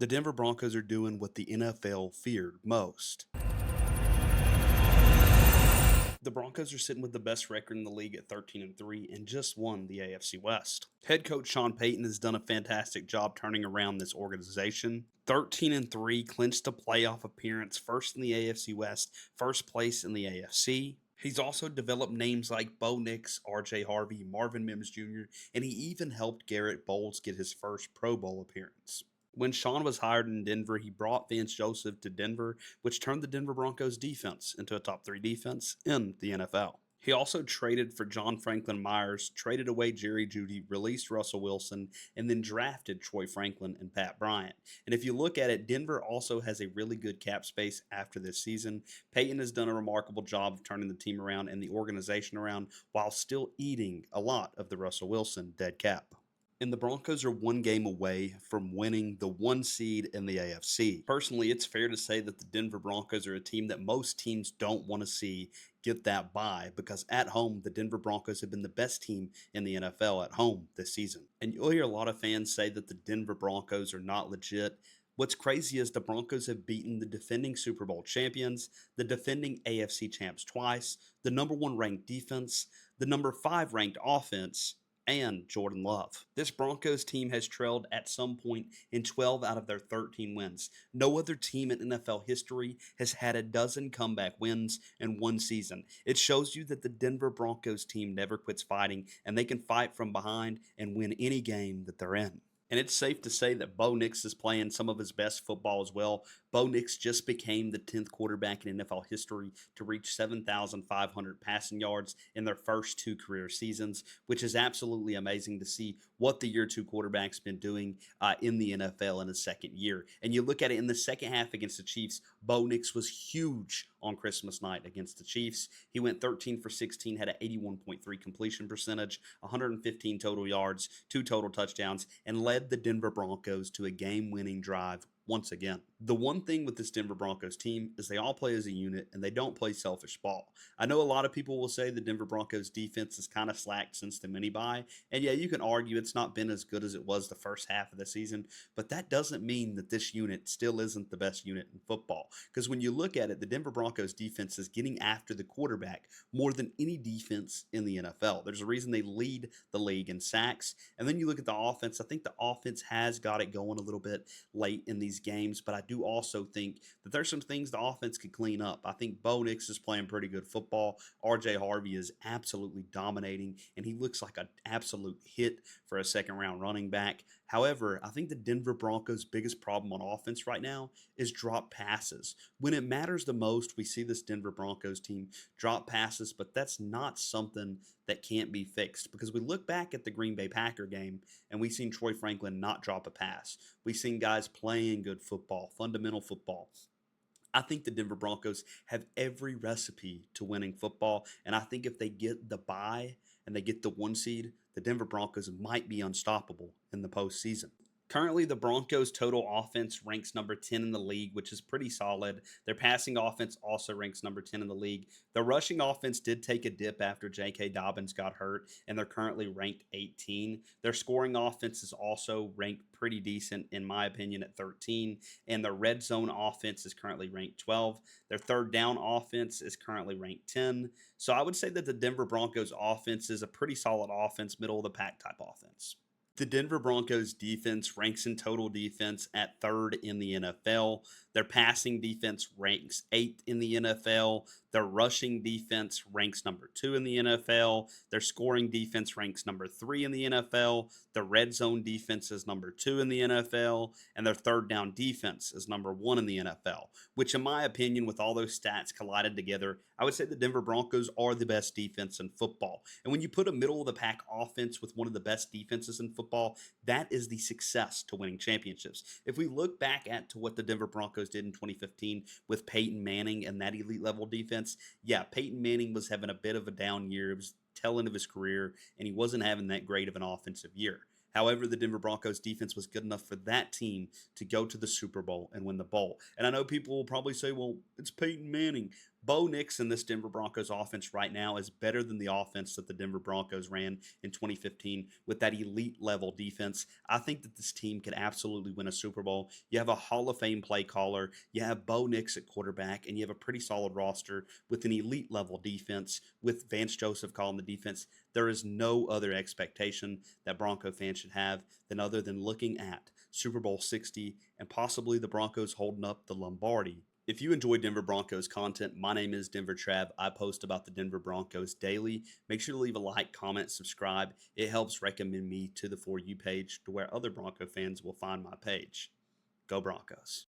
The Denver Broncos are doing what the NFL feared most. The Broncos are sitting with the best record in the league at 13-3 and just won the AFC West. Head coach Sean Payton has done a fantastic job turning around this organization. 13-3 clinched a playoff appearance, first in the AFC West, first place in the AFC. He's also developed names like Bo Nix, RJ Harvey, Marvin Mims Jr., and he even helped Garrett Bowles get his first Pro Bowl appearance. When Sean was hired in Denver, he brought Vance Joseph to Denver, which turned the Denver Broncos defense into a top 3 defense in the NFL. He also traded for John Franklin Myers, traded away Jerry Jeudy, released Russell Wilson, and then drafted Troy Franklin and Pat Bryant. And if you look at it, Denver also has a really good cap space after this season. Peyton has done a remarkable job of turning the team around and the organization around while still eating a lot of the Russell Wilson dead cap. And the Broncos are one game away from winning the 1 seed in the AFC. Personally, it's fair to say that the Denver Broncos are a team that most teams don't want to see get that bye because at home, the Denver Broncos have been the best team in the NFL at home this season. And you'll hear a lot of fans say that the Denver Broncos are not legit. What's crazy is the Broncos have beaten the defending Super Bowl champions, the defending AFC champs twice, the number 1 ranked defense, the number 5 ranked offense, and Jordan Love. This Broncos team has trailed at some point in 12 out of their 13 wins. No other team in NFL history has had a dozen comeback wins in one season. It shows you that the Denver Broncos team never quits fighting, and they can fight from behind and win any game that they're in. And it's safe to say that Bo Nix is playing some of his best football as well. Bo Nix just became the 10th quarterback in NFL history to reach 7,500 passing yards in their first 2 career seasons, which is absolutely amazing to see what the year 2 quarterback's been doing in the NFL in his second year. And you look at it in the second half against the Chiefs, Bo Nix was huge on Christmas night against the Chiefs. He went 13 for 16, had an 81.3 completion percentage, 115 total yards, 2 total touchdowns, and led the Denver Broncos to a game-winning drive once again. The one thing with this Denver Broncos team is they all play as a unit and they don't play selfish ball. I know a lot of people will say the Denver Broncos defense has kind of slacked since the mini bye, and yeah, you can argue it's not been as good as it was the first half of the season, but that doesn't mean that this unit still isn't the best unit in football. Because when you look at it, the Denver Broncos defense is getting after the quarterback more than any defense in the NFL. There's a reason they lead the league in sacks. And then you look at the offense. I think the offense has got it going a little bit late in these games, but I do also think that there's some things the offense could clean up. I think Bo Nix is playing pretty good football. RJ Harvey is absolutely dominating, and he looks like an absolute hit for a second-round running back. However, I think the Denver Broncos' biggest problem on offense right now is drop passes. When it matters the most, we see this Denver Broncos team drop passes, but that's not something that can't be fixed because we look back at the Green Bay Packer game and we've seen Troy Franklin not drop a pass. We've seen guys playing good football, fundamental football. I think the Denver Broncos have every recipe to winning football, and I think if they get the bye and they get the 1 seed, the Denver Broncos might be unstoppable in the postseason. Currently, the Broncos' total offense ranks number 10 in the league, which is pretty solid. Their passing offense also ranks number 10 in the league. The rushing offense did take a dip after J.K. Dobbins got hurt, and they're currently ranked 18. Their scoring offense is also ranked pretty decent, in my opinion, at 13. And their red zone offense is currently ranked 12. Their third down offense is currently ranked 10. So I would say that the Denver Broncos offense is a pretty solid offense, middle of the pack type offense. The Denver Broncos defense ranks in total defense at 3rd in the NFL. Their passing defense ranks 8th in the NFL. Their rushing defense ranks number 2 in the NFL. Their scoring defense ranks number 3 in the NFL. Their red zone defense is number 2 in the NFL. And their third down defense is number 1 in the NFL, which in my opinion, with all those stats collided together, I would say the Denver Broncos are the best defense in football. And when you put a middle of the pack offense with one of the best defenses in football, that is the success to winning championships. If we look back at to what the Denver Broncos did in 2015 with Peyton Manning and that elite level defense, yeah, Peyton Manning was having a bit of a down year. It was tail end of his career, and he wasn't having that great of an offensive year. However, the Denver Broncos defense was good enough for that team to go to the Super Bowl and win the bowl. And I know people will probably say, well, it's Peyton Manning. Bo Nix in this Denver Broncos offense right now is better than the offense that the Denver Broncos ran in 2015 with that elite level defense. I think that this team could absolutely win a Super Bowl. You have a Hall of Fame play caller, you have Bo Nix at quarterback, and you have a pretty solid roster with an elite level defense with Vance Joseph calling the defense. There is no other expectation that Bronco fans should have than other than looking at Super Bowl 60 and possibly the Broncos holding up the Lombardi. If you enjoy Denver Broncos content, my name is Denver Trav. I post about the Denver Broncos daily. Make sure to leave a like, comment, subscribe. It helps recommend me to the For You page to where other Bronco fans will find my page. Go Broncos.